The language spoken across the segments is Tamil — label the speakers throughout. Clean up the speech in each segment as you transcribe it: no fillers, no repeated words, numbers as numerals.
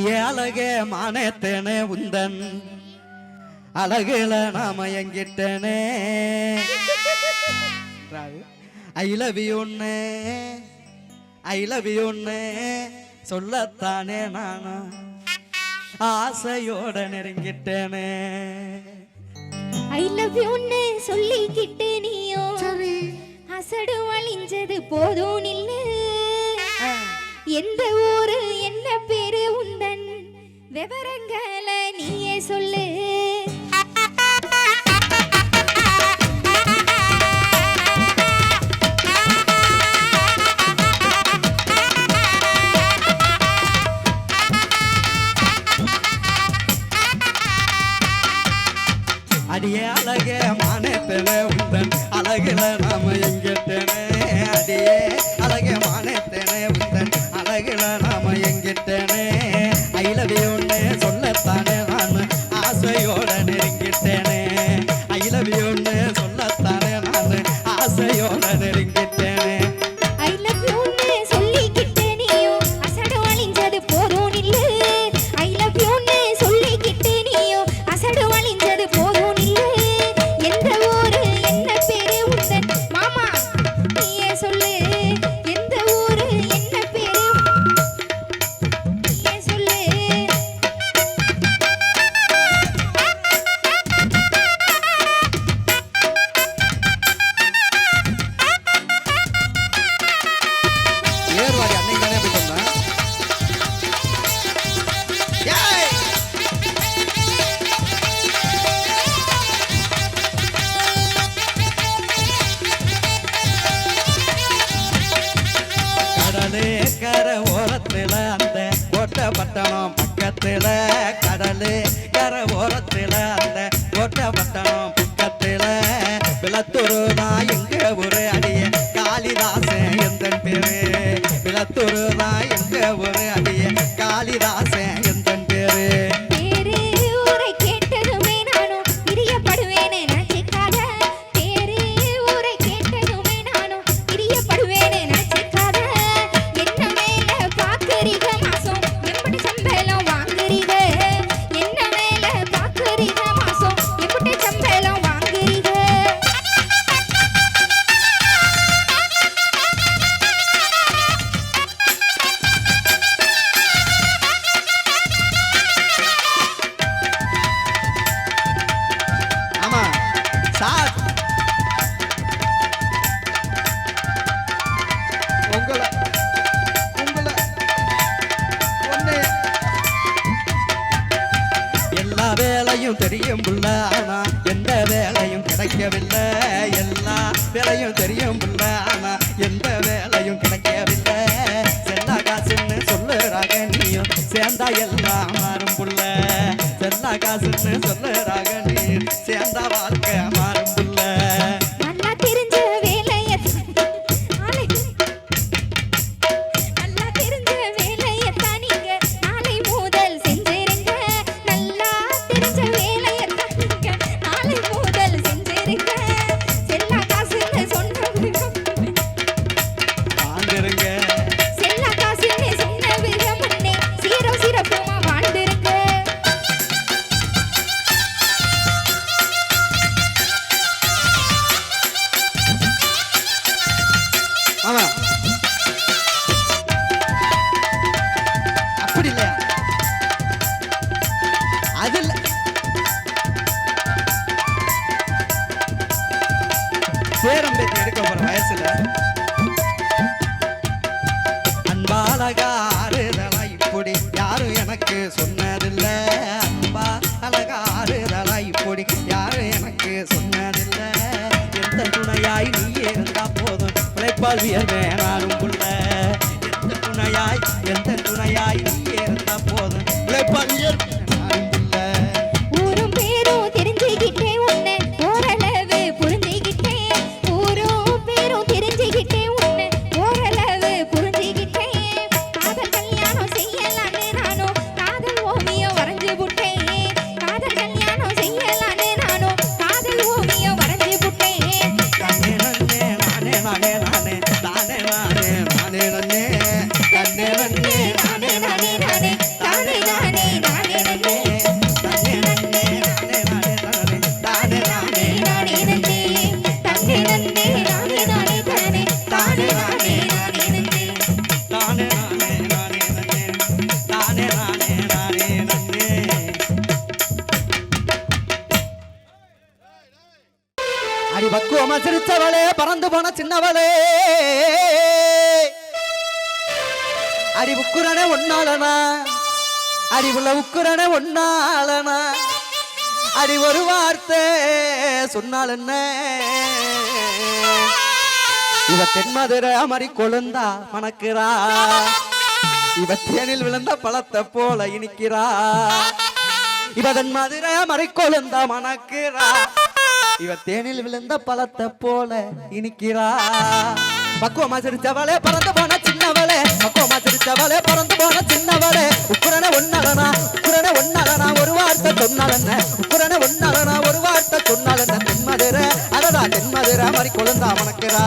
Speaker 1: அடியே அழகே மானேத்தேனே உந்தன் அழகுல நாம எங்கிட்டனே ஐ லவ் யூ சொல்லத்தானே நானா ஆசையோட நெருங்கிட்டேனே
Speaker 2: ஐ லவ் யூ சொல்லிக்கிட்டு நீயோ அசடு வழிஞ்சது போதும் நில்லு எந்த ஊரு என்ன பேரு உந்தன் விவரங்களை நீயே சொல்லு
Speaker 1: அடியே அழகே மானேத்தேனே உந்தன் அழகுல நாம எங்கிட்டனே அடியே அழகே மானேத்தேனே உந்தன் அழகுல நாம எங்கிட்டனே ஐ லவ் யூ சொல்லத்தானே நான் ஆசையோட நெருங்கிட்டேனே ஐ லவ் யூ சொல்லத்தானே நான் ஆசையோட நெருங்கிட்டேனே
Speaker 2: ஐ லவ் யூ சொல்லிக்கிட்டே நீயோ அசடு வழிஞ்சது போதும் நில்லு ஐ லவ் யூ சொல்லிக்கிட்டே நீயோ அசடு வழிஞ்சது போதும் நில்லு எந்த ஊரு என்ன பேரு உந்தன் மாமா நீயே சொல்லு எந்த ஊரு என்ன பேரு நீயே சொல்லு
Speaker 1: ஏர்வாடி அன்னைக்கு தானே போய் சொன்னேன் ஏய் கடலே கரை ஓரத்துல அந்த கோட்டை பட்டணம் பக்கத்துல கடலே கரை ஓரத்துல அந்த கோட்டை பட்டணம் பக்கத்துல விளத்தூரு தான் எங்க ஊரு அடிய காளிதாசன் எந்தன் பேரு விளத்தூரு தான் எங்க ஊரு அடிய காளிதாசன் எந்தன் பேரு
Speaker 2: பேரு ஊரை கேட்டதுமே நானும் பிரியப்படுவேனே நினைச்சிக்காத பேரு ஊரை கேட்டதுமே நானும் பிரியப்படுவேனே நினைச்சிக்காத என்ன மேல பாக்குறீங்க மாசம் எப்படி சம்பளம் வாங்குறீங்க என்ன மேல பாக்குறீங்க மாசம் எப்படி சம்பளம் வாங்குறீங்க
Speaker 1: ஆமா சார் உங்களை உங்களை ஒண்ணு எல்லா வேலையும் தெரியும் புள்ள ஆனா எந்த வேலையும் கிடைக்கவில்லை எல்லா வேலையும் தெரியும் புள்ள ஆனா எந்த வேலையும் கிடைக்கவில்லை செல்லா காசுன்னு சொல்லுறாங்க நீயும் சேர்ந்தா எல்லாம் மாறும் புள்ள செல்லா காசுன்னு சொல்லுறாங்க நீ சேர்ந்தா வாழ்க்கை மாறும் புள்ள
Speaker 2: நல்லா தெரிஞ்ச வேலைய நல்லா தெரிஞ்ச வேலையத்தான் நீங்க நாளை முதல் செஞ்சிருங்க நல்லா தெரிஞ்ச வேலையத்தான் நீங்க நாளை முதல் செஞ்சிருங்க செல்லா காசுன்னு சொன்னவங்க
Speaker 1: வாழ்ந்துருங்க
Speaker 2: செல்லா காசுன்னு சொன்னவங்க முன்னே சீரோ சிறப்புமா வாழ்ந்துருங்க
Speaker 1: ஆமா அப்படி இல்ல அது இல்ல பேரம்பேத்தி எடுக்க போற வயசுல அன்பாலகா ஆறுதலா இப்படி யாரும் எனக்கு சொன்னதில்ல அன்பா அழகா ஆறுதலா இப்படி யாரும் எனக்கு சொன்னதில்ல எந்த துணையாய் நீ இருந்தா போதும் உழைப்பால் வியர்வே நானும் புள்ள எந்த துணையாய் நீ இருந்தா போதும் உழைப்பால் வியர்வே நானும் புள்ள
Speaker 2: ஊரும் பேரும் தெரிஞ்சுக்கிட்டே உன்னை ஓரளவு புரிஞ்சுக்கிட்டேன் ஊரும் பேரும் தெரிஞ்சுக்கிட்டே உன்னை ஓரளவு புரிஞ்சுக்கிட்டேன் காதல் கல்யாணம் செய்யலான்னு நானும் காதல் ஓவியம் வரைஞ்சு புட்டேன் காதல் கல்யாணம் செய்யலான்னு நானும் காதல் ஓவியம் வரைஞ்சு புட்டேன்
Speaker 1: நானே நானே நானே நானே நானே நானே நானே நானே நானே நானே நானே நானே நானே நானே பக்குவமா சிரிச்சவளே பறந்து போன சின்னவளே அடி உக்குரனே ஒன்னாலனா அடிவுள்ள உக்குரனே ஒன்னாலனா அடி ஒரு வார்த்தை சொன்னால் என்ன இவ தென்மதுரை அமரி கொழுந்தா மணக்கிறா இவ தேனில் விழுந்த பழத்தை போல இனிக்கிறா இவ தென்மதுரை அமரி கொழுந்தா மணக்கிறா இவ தேனில் விழுந்த பழத்தை போல இனிக்கிறா பக்குவமா சிரிச்சவளே பறந்து போன சின்னவளே பக்குவமா சிரிச்சவளே பறந்து போன சின்னவளே உக்குரனே ஒன்னாலனா ஒரு வார்த்தை சொன்னால் என்ன உக்குரனே ஒன்னாலனா ஒரு வார்த்தை சொன்னால் என்ன தென்மதுரை அதடா தென்மதுரை மாதிரி கொழுந்தா மணக்கிறா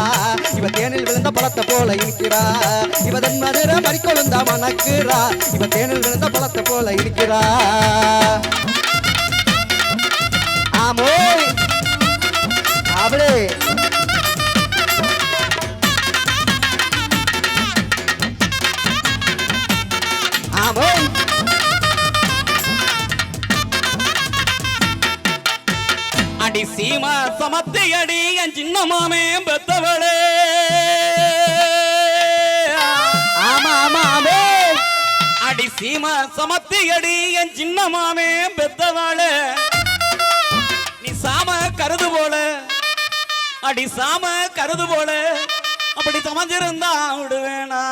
Speaker 1: இவ தேனில் விழுந்த பழத்தை போல இனிக்கிறா இவ தென்மதுரை மாதிரி கொழுந்தா மணக்கிறா இவ தேனில் விழுந்த பழத்தை போல இனிக்கிறா ஆமோ அவளே ஆமோ
Speaker 3: அடி சீமா சமத்தி அடி என் சின்ன மாமே பெத்தவளே
Speaker 1: ஆமா ஆமா ஆமே
Speaker 3: அடி சீமா சமத்தி அடி என் சின்ன மாமே பெத்தவளே நீ சாம கருது போல அடி சாம கருது போல அப்படி சமைஞ்சிருந்தா விடுவேனா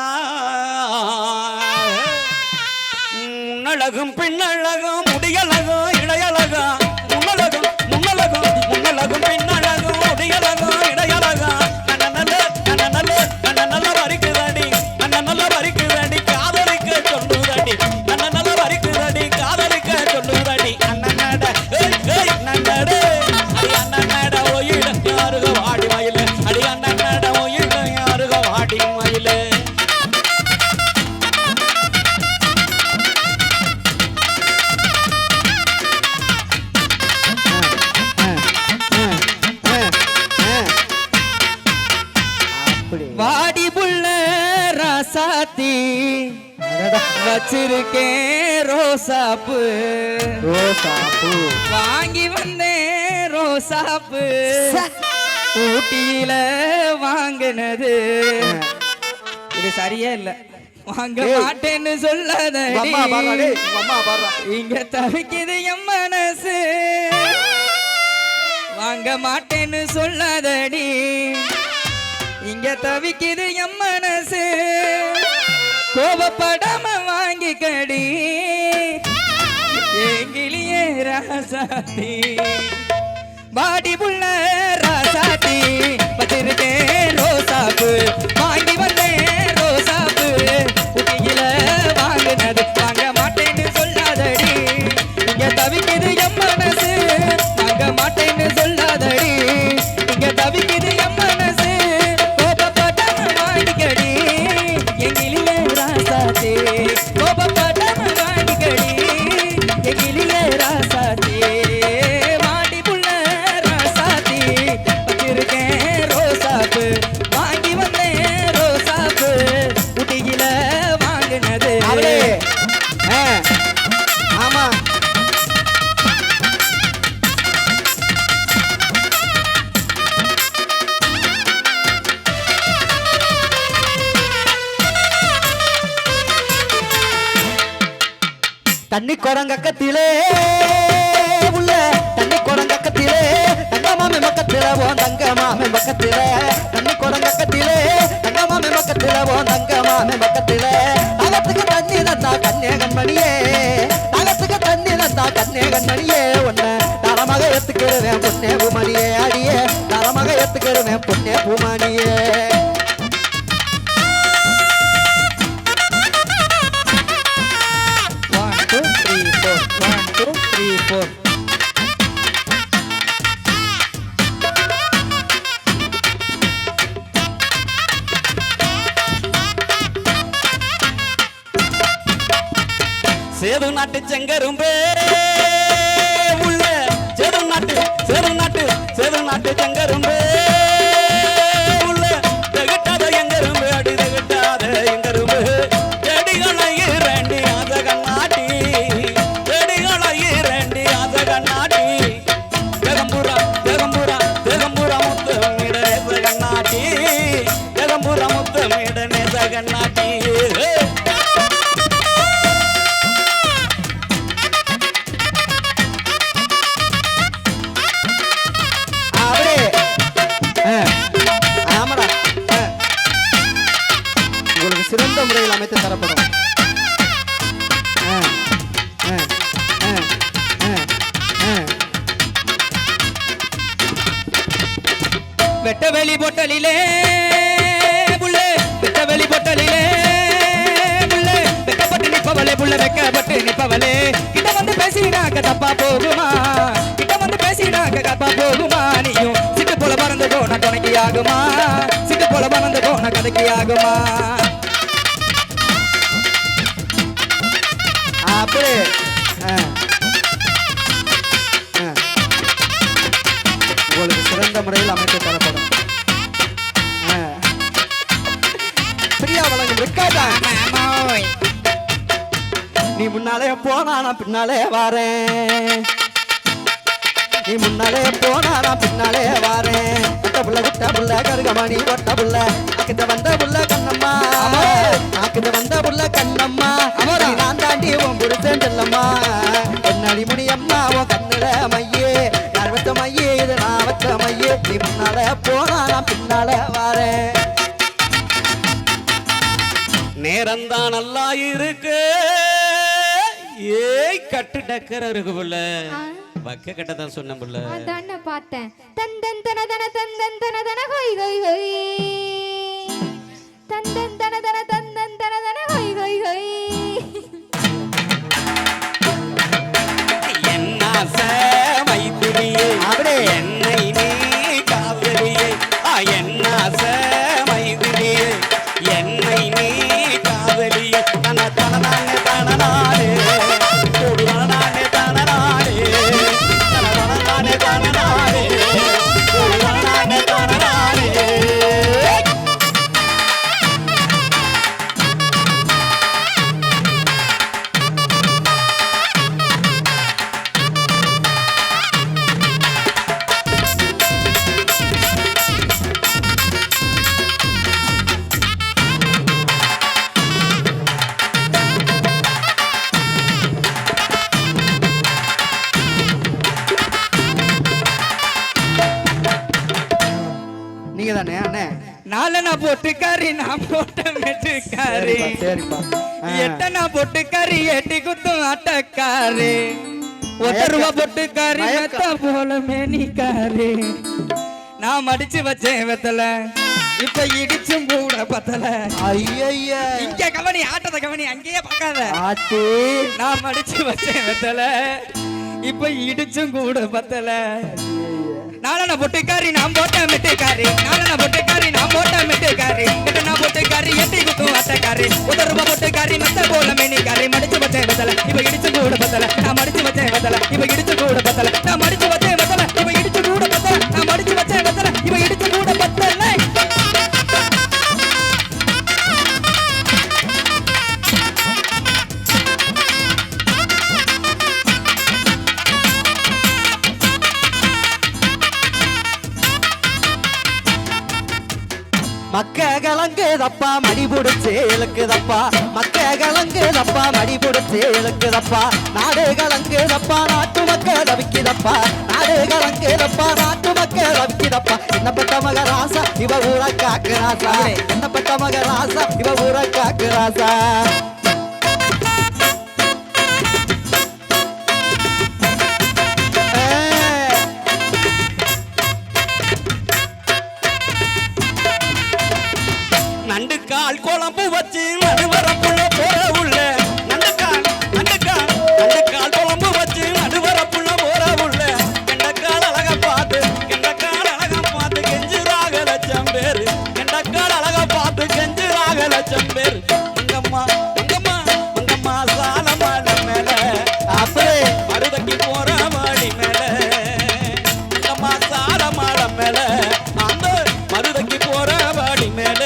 Speaker 3: முன்னழகும் பின்னழகும் முடியழகும் இடையழகும் முன்னழகும் பின்னழகும் முடியழகும் இடையழகும் நல்ல வரிக்குதடி நல்ல வரிக்குதடி காதலிக்க சொல்லுதடி நல்ல வரிக்குதடி காதலிக்க சொல்லுதடி அண்ணனட நன்னட அடி அண்ணனட ஒயில யாருக வாடி மயில அடி அண்ணனட ஒயில யாருக வாடி மயில
Speaker 1: வாடி புள்ள ராசாத்தி வச்சிருக்கேன் ரோசாப்பு வாங்கி வந்தேன் ரோசாப்பு ஊட்டியில வாங்கினது இது சரியே இல்ல வாங்க மாட்டேன்னு சொல்லாதடி இங்க தவிக்குது என் மனசு வாங்க மாட்டேன்னு சொல்லாதடி இங்க தவிக்குது என் மனசு கோபப்படாம வாங்கிக்கடி எங்கிலியே ராசாத்தி வாடி புள்ள ராசாத்தி வச்சிருக்கேன் ரோசாப்பு வாங்கி வந்தேன் ரோசாப்பு உட்டியில வாங்கினது வாங்க மாட்டேன்னு சொல்லாதடி இங்க தவிக்குது என் மனசு வாங்க மாட்டேன்னு சொல்லாதடி இங்க தவிக்குது என் மனசு கோபப்படாம வாங்கிக்கடி எங்கிலியே ராசாத்தி கோபப்படாம வாங்கிக்கடி எங்கிலியே ராசாத்தி வாடி புள்ள ராசாத்தி வச்சிருக்கேன் ரோசாப்பு வாங்கி வந்தேன் ரோசாப்பு உட்டியில வாங்கினது ஆமா தண்ணி குரங்கக்கத்திலே உள்ள தண்ணி குரங்கக்கத்திலே தங்க மாமி பக்கத்தில ஓ தங்க மாமி பக்கத்தில தண்ணி குரங்கக்கத்திலே தங்க மாமி பக்கத்தில ஓ தங்க மாமி பக்கத்தில தகத்துக்கு தண்ணி தந்தா கண்ணே கண்மணியே தகத்துக்கு தண்ணி தந்தா கண்ணே கண்மணியே உன்னை தரமாக ஏத்துக்கிறேன் பொண்ணே பூமணியே அடியே தரமாக ஏத்துக்கிறேன் பொண்ணே பூமணியே
Speaker 3: சேது நாட்டு செங்கரும்பே உள்ள சேது நாட்டு செங்கரும்பே உள்ள தகட்டாத எங்கரும்பு அடி தகட்டாத எங்கரும்பு செடிகளை இரண்டி அத கண்ணாட்டி செடிகளை இரண்டி அத கண்ணாட்டி தேகம்பூரா முத்து
Speaker 1: முறையில் அமைத்து தரப்படும்.
Speaker 3: வெட்ட வெளி பொட்டலிலே புள்ள வெட்ட வெளி பொட்டலிலே புள்ள வெக்கப்பட்டு நிப்பவளே புள்ள வெக்கப்பட்டு நிப்பவளே கிட்ட வந்து பேசினாக்க தப்பா போகுமா கிட்ட வந்து பேசினாக்க தப்பா போகுமா நீயும் சிட்டு போல பறந்து போன துணைக்கு ஆகுமா சிட்டு போல பறந்து போன கதைக்கு ஆகுமா
Speaker 1: அப்படி உங்களுக்கு சிறந்த முறையில் அமைத்து தரப்படும். பிரியா வழங்கும் ரெக்கார்டா நீ முன்னாலே போனா நான் பின்னாலே வாரேன் நீ முன்னாலே போனா நான் பின்னாலே வாரேன் ஒட்ட புள்ள குட்ட புள்ள கருகமணி ஒட்ட புள்ள ஆக்கிட்ட வந்த புள்ள கண்ணம்மா ஆக்கிட்ட வந்த புள்ள கண்ணம்மா நான் தாண்டி உன் புடிச்சேன் செல்லம்மா என்னடி முடியம்மா உன் கண்ணுல மையே நான் வச்ச மையே இது நான் வச்ச மையே நீ முன்னாலே போனா நான் பின்னாலே வாரேன்
Speaker 3: நேரம்தான் நல்லா இருக்கு ஏய் கட்டு டக்கர இருக்கு புள்ள பக்க கட்ட தான் சொன்ன புள்ள
Speaker 2: அதான பார்த்தேன் தந்தன் தன தன ஹொய் ஹொய் ஹொய் தந்தன் தன ஹொய் ஹொய் ஹொய்
Speaker 3: என்ன மைத்திரியே
Speaker 1: அப்படியே
Speaker 3: என்னை நீ காதலியே என்ன மைத்திரியே என்னை நீ காதலியே தன தனநானே தனநானே கொடுவானே தனநானே தனநானே தனநானே கொடுவானே தனநானே
Speaker 1: நீங்க தானே அண்ணே
Speaker 3: நாலனா போட்டுக்காரி நான் போட்ட மெட்டுக்காரி
Speaker 1: சரிப்பா
Speaker 3: எட்டனா போட்டுக்காரி எட்டி குத்தும் ஆட்டக்காரி ₹1 போட்டுக்காரி மெத்த போல மேனிக்காரி நான் மடிச்சு வச்சேன் வெத்தல இப்ப இடிச்சும் கூட பத்தல
Speaker 1: ஐயா
Speaker 3: இங்க கவனி ஆட்டத்தை கவனி அங்கேயே பார்க்காத
Speaker 1: ஆத்தி
Speaker 3: நான் மடிச்சு வச்சேன் வெத்தல இப்ப இடிச்சும் கூட பத்தல நாலன பொட்டுக்காரி நான் போட்ட மெட்டுக்காரி நாலன பொட்டுக்காரி நான் போட்ட மெட்டுக்காரி எட்டனா பொட்டுக்காரி எட்டி குத்தும் ஆட்டக்காரி ₹1 பொட்டுக்காரி மெத்த போல மேனிக்காரி மடிச்சு வச்சேன் வெத்தல இப்ப இடிச்சு கூட பத்தல நான் மடிச்சு வச்சேன் வெத்தல இப்ப இடிச்சு கூட பத்தல நான் மடிச்சு வச்சேன் வெத்தல இப்ப இடிச்சு கூட பத்தல நான் மடிச்சு வச்சேன் வெத்தல இப்ப இடிச்சு கூட பத்தல
Speaker 1: மக்க கலங்குதப்பா மடி புடிச்சு இழுக்குதப்பா மக்க கலங்குதப்பா மடி புடிச்சு இழுக்குதப்பா நாடு கலங்குதப்பா நாட்டு மக்கள் தவிக்குதப்பா நாடு கலங்குதப்பா நாட்டு மக்கள் தவிக்குதப்பா என்னப்பட்ட மகராசா இவ ஊர காக்குராசா என்னப்பட்ட மகராசா இவ ஊர காக்குராசா
Speaker 3: நண்டு கால் குழம்பு வச்சு நடுவரப்புள்ள போற உள்ள நண்டு கால் குழம்பு வச்சு நடுவரப்புள்ள போற உள்ள கெண்டக்கால் அழக பார்த்து கெஞ்சுறாக லட்சம் பேரு கெண்டக்கால் அழக பார்த்து கெஞ்சுறாக லட்சம் பேரு மங்கம்மா சால மாட மேல
Speaker 1: அப்படியே
Speaker 3: மருதக்கி போற மாடி மேல மங்கம்மா சால மாட மேல அந்த மருதக்கி போற மாடி மேல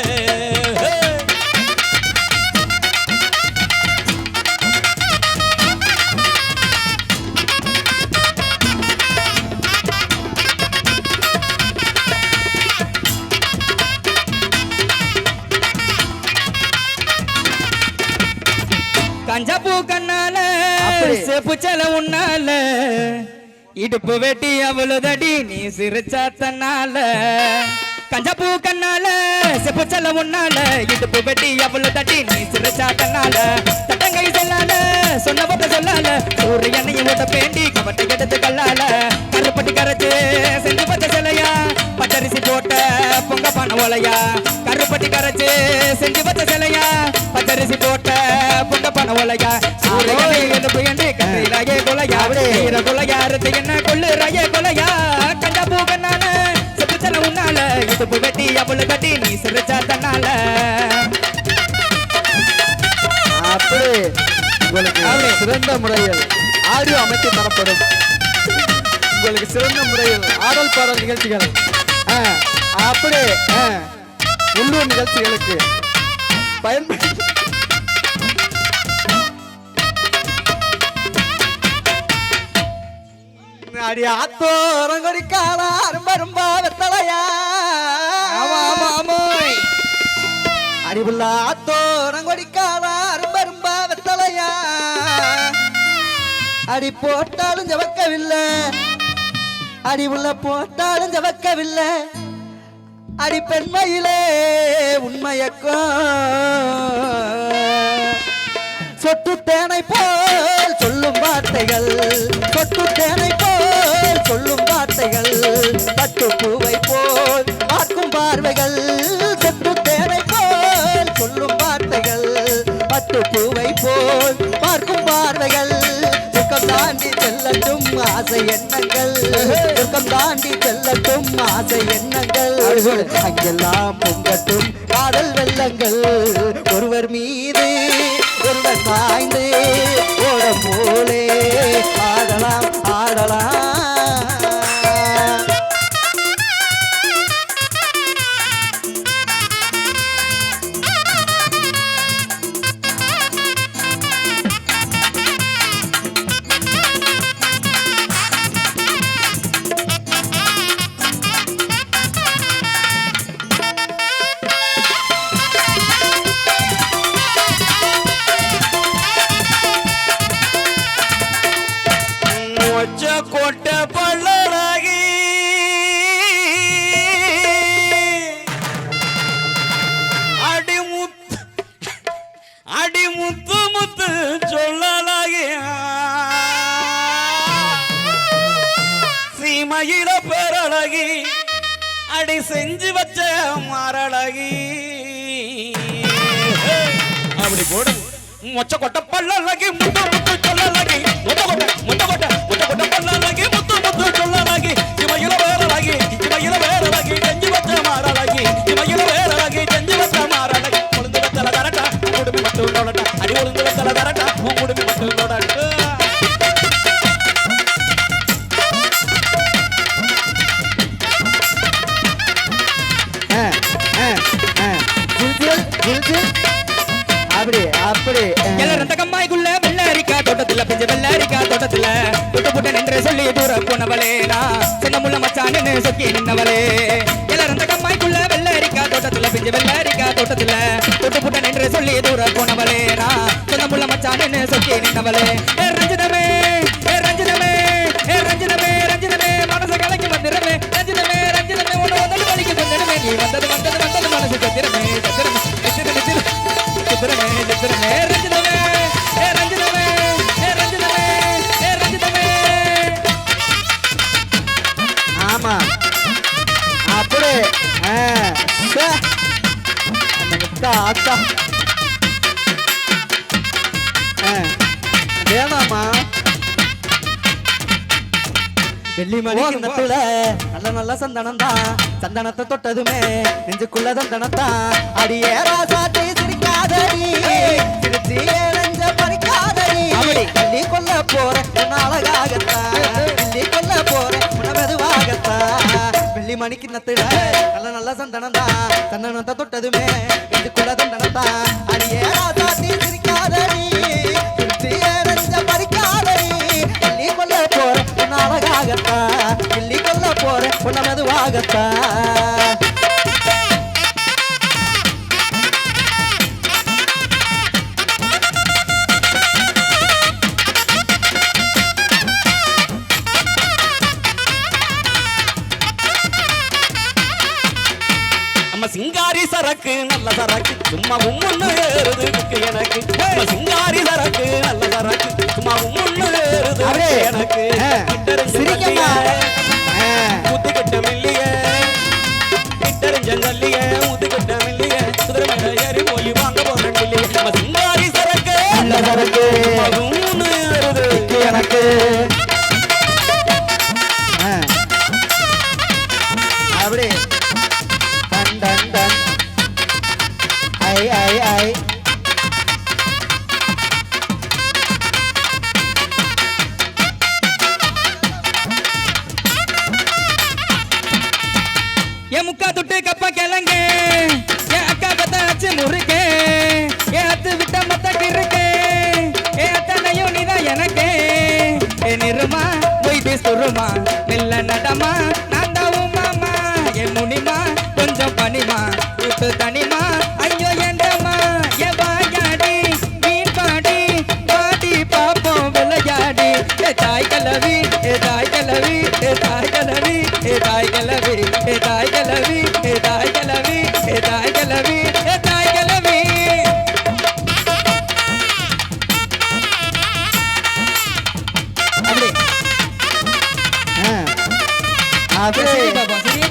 Speaker 3: கஞ்சப்பூ கண்ணால செப்பு செல உன்னால இடுப்பு வெட்டி அவ்வளவுதடி நீ சிரிச்சா தன்னால கஞ்சப்பூ கண்ணால செப்பு
Speaker 4: செப்பு செல்ல உன்னால இடுப்பு வெட்டி அவ்வளவு தட்டி நீ சிரிச்சா தன்னால தட்டங்கை செல்லால சொன்ன போட்ட சொல்லால ஒரு எண்ணெயை ஓட்ட பேண்டி கவட்டை எடுத்து கல்லால கருப்பட்டி கரைச்சு செஞ்சு பச்ச சிலையா பச்சரிசி போட்ட பொங்க பான ஓலையா கருப்பட்டி கரைச்சு செஞ்சு பச்ச சிலையா பச்சரிசி போட்ட பொங்க பான ஓலையா சூரியனை எழுப்பு என்று கரையிலாயே கொலையா ஈர கொலையா அறுத்து என்ன கொள்ளு ராயே கொலையா கண்டா பூகனால செப்புச்சல உன்னால இடுப்பு வெட்டி அவ்வளவு கட்டி நீ சிரிச்சா தன்னால
Speaker 5: அப்படி உங்களுக்கு சிறந்த முறையில் ஆடியோ அமைத்து தரப்படும். உங்களுக்கு சிறந்த முறையில் ஆடல் பாடல் நிகழ்ச்சிகள் அப்படி உள்ளூர் நிகழ்ச்சிகளுக்கு பயன்படுத்தி அடி ஆத்தோரங்கொடிக்காலா ரொம்ப ரொம்ப வெத்தலையா அடிபுள்ள ஆத்தோரங்கொடிக்காலா ரொம்ப ரொம்ப வெத்தலையா அடி போட்டாலும் ஜவக்கவில்லை அடி உள்ள போட்டாலும் ஜவக்கவில்லை அடி பெண்மையிலே உண்மையக்கும் சொட்டு தேனை போல் சொல்லும் வார்த்தைகள் சொட்டு தேனை போல் சொல்லும் வார்த்தைகள் பட்டு பூவை போல் பார்க்கும் பார்வைகள் சொட்டு தேனை போல் சொல்லும் வார்த்தைகள் பட்டு பூவை போல் பார்க்கும் பார்வைகள் துக்கம் தாண்டி செல்லட்டும் ஆசை எண்ணங்கள் துக்கம் தாண்டி செல்லட்டும் ஆசை எண்ணங்கள் அங்கெல்லாம் பொங்கட்டும் காதல் வெள்ளங்கள் ஒருவர் மீது ஒருவர் சாய்ந்து ஓடம் போலே ஆடலாம் ஆடலாம்
Speaker 3: கோட்டை பள்ளராகி அடி முத்து முத்து சொல்லலாகி சீமையில பேரழகி அடி செஞ்சு வச்ச மாரழகி அப்படி போடு மொச்ச கொட்டை பள்ளலகி முத்து முத்து சொல்லலகி முத்த கொட்டை முத்த கொட்டை முத்த கொட்டை பள்ளலகி முத்து முத்து சொல்லலகி இவையில வேறலகி இவையில வேறலகி செஞ்சு வச்ச மாரலகி இவையில வேறலகி செஞ்சு வச்ச மாரலகி உளுந்து வச்சல கரட்டா உடுமி மட்டும் நோடட்டா அடி உளுந்து வச்சல கரட்டா உடுமி மட்டும் நோடட்டா
Speaker 5: அப்படி அப்படி
Speaker 4: எல்லாரும் அந்த கம்மாய்க்குள்ள வெள்ளரிக்கா தோட்டத்துல பிஞ்ச வெள்ளரிக்கா தோட்டத்துல புட்டு புட்டு நின்று சொல்லி தூர போனவளே நான் செங்கமுள்ள மச்சான்னு சொக்கி நின்னவளே எல்லாரும் அந்த கம்மாய்க்குள்ள வெள்ளரிக்கா தோட்டத்துல பிஞ்ச வெள்ளரிக்கா தோட்டத்துல புட்டு புட்டு நின்று சொல்லி தூர போனவளே நான் செங்கமுள்ள மச்சான்னு சொக்கி நின்னவளே ரஞ்சிதமே ரஞ்சிதமே ரஞ்சிதமே ரஞ்சிதமே மனசு கலைக்கு வந்துடுமே ரஞ்சிதமே ரஞ்சிதமே உன்னை வந்தது வலிக்கு வந்துடுமே நீ வந்தது வந்தது வந்தது மனசு சத்திரமே சத்திரமே சித்திரமே சித்திரமே ரஞ்சிதமே ரஞ்சிதமே ரஞ்சிதமே ரஞ்சிதமே
Speaker 5: ஆமா அப்படி அக்கா வேணாமா
Speaker 1: வெள்ளி மணி கிண்ணத்துல நல்ல நல்ல சந்தனம் தான் சந்தனத்தை தொட்டதுமே நெஞ்சுக்குள்ள சந்தனம் தான் அடியே ராசாத்தி சிரிக்காதடி சிரிச்சி நெஞ்ச பறிக்காதடி வெள்ளி கொல்ல போற உன் அழகாகத்தான் வெள்ளி கொல்ல போற உன மெதுவாகத்தான் வெள்ளி மணி கிண்ணத்துல நல்ல நல்ல சந்தனம் தான் சந்தனத்தை தொட்டதுமே நெஞ்சுக்குள்ள சந்தனம் தான் அடியே ராசாத்தி சிரிக்காதடி சிரிச்சி நெஞ்ச பறிக்காதடி வெள்ளி கொல்ல போற உன் அழகாகத்தான் வெள்ளி கொல்ல போற உன மெதுவாகத்தான்
Speaker 3: நம்ம சிங்காரி சரக்கு நல்ல சரக்கு சும்மா உம்முன்னு ஏறுது எனக்கு நம்ம சிங்காரி சரக்கு நல்ல சரக்கு சும்மா உம்முன்னு ஏறுது
Speaker 5: அப்படியே.
Speaker 3: எனக்கு
Speaker 5: சிரிக்கம்மா.
Speaker 3: ஊத்துக்கிட்ட மில்லிய கிட்டறிஞ்சல்லிய ஊத்துக்கிட்ட மில்லிய குதிரை மேல ஏறி போய் வாங்க போறேன் மில்லிய நம்ம சிங்காரி சரக்கு
Speaker 5: நல்ல சரக்கு
Speaker 3: சும்மா உம்முன்னு ஏறுது
Speaker 5: எனக்கு அப்படி டன் டன் டன் ஐ ஐ ஐ
Speaker 4: என் முக்கா துட்டு கப்பா கிழங்கு என் அக்கா பத்தாச்சு முறுக்கு என் அத்து விட்ட மத்த இருக்கு என் அத்தனையும் நீதான் எனக்கு என் இருமா போய் பேசுருமா மெல்ல நடமா நான் தாவும் மாமா என் முனிமா கொஞ்சம் பனிமா விட்டு தனிமா ஐயோ என்றமா என் வாயாடி மீன் பாடி பாடி பாப்போம் விளையாடி ஏ தாய் கலவி ஏ தாய் கலவி ஏ தாய் கலவி ஏ தாய் கலவி ஏ தாய் கலவி ஏ தாய் கலவி ஏ தாய் கலவி ஏ தாய் கலவி
Speaker 5: அப்படி அப்படி
Speaker 4: சரி பாப்பா சரி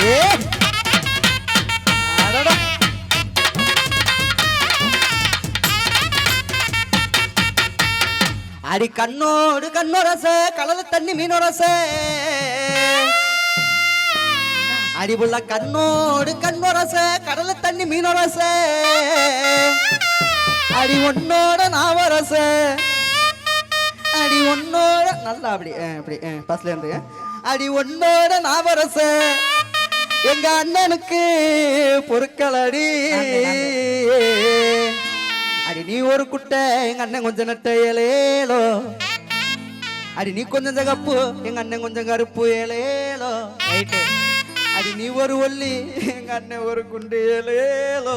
Speaker 5: ஏ அடடா அடி கண்ணோடு கண்ணொரச கடல தண்ணி மீனொரச அடிபுள்ள கண்ணோடு கண்ணொரச கடல தண்ணி மீனொரச அடி ஒன்னோட நாவரச அடி ஒன்னோட நல்லா அப்படி அப்படி பஸ்ல இருந்து அடி ஒன்னோட நாவரச எங்க அண்ணனுக்கு பொறுக்கலடி அடி நீ ஒரு குட்டை எங்க அண்ணன் கொஞ்சம் நட்ட ஏலேலோ அடி நீ கொஞ்சம் ஜகப்பு எங்க அண்ணன் கொஞ்சம் கருப்பு ஏலேலோ
Speaker 4: ரைட்டு
Speaker 5: அடி நீ ஒரு ஒல்லி எங்க அண்ணன் ஒரு குண்டு ஏலேலோ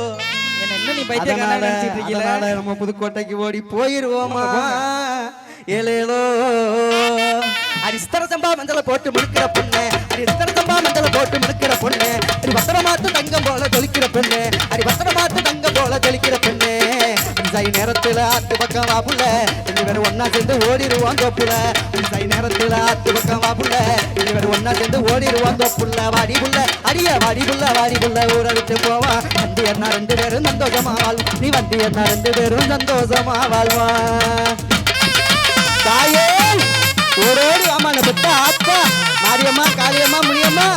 Speaker 4: என்ன இன்னும் நீ பைத்தியக்காரனா நினைச்சிட்டு இருக்கீல
Speaker 5: அதனால நம்ம புதுக்கோட்டைக்கு ஓடி போயிருவோமா ஏலேலோ அடி சித்தர சம்பா மஞ்சளை போட்டு முழுக்கிற பொண்ணு அடி சித்தர சம்பா மஞ்சளை போட்டு முழுக்கிற பொண்ணு அடி பத்திரமாத்து தங்கம் போல ஜொலிக்கிற பெண்ணு அடி பத்திரமாத்து தங்கம் போல ஜொலிக்கிற பெண்ணு சை நேரத்துல ஆத்து பக்கம் வாப்புல ரெண்டு பேரும் ஒன்னா சேர்ந்து ஓடிடுவான் தோப்புல சை நேரத்துல ஆத்து பக்கம் வாப்புல ரெண்டு பேரும் ஒன்னா சேர்ந்து ஓடிடுவான் தோப்புல வாடி புள்ள அடிய வாடி புள்ள ஊரை விட்டு போவா வண்டி என்ன ரெண்டு பேரும் சந்தோஷமா வாழ்வா நீ வண்டி என்ன ரெண்டு பேரும் சந்தோஷமா வாழ்வா தாயே ஓடோடி ஆமா பெத்த ஆத்தா மாரியம்மா காளியம்மா முனியம்மா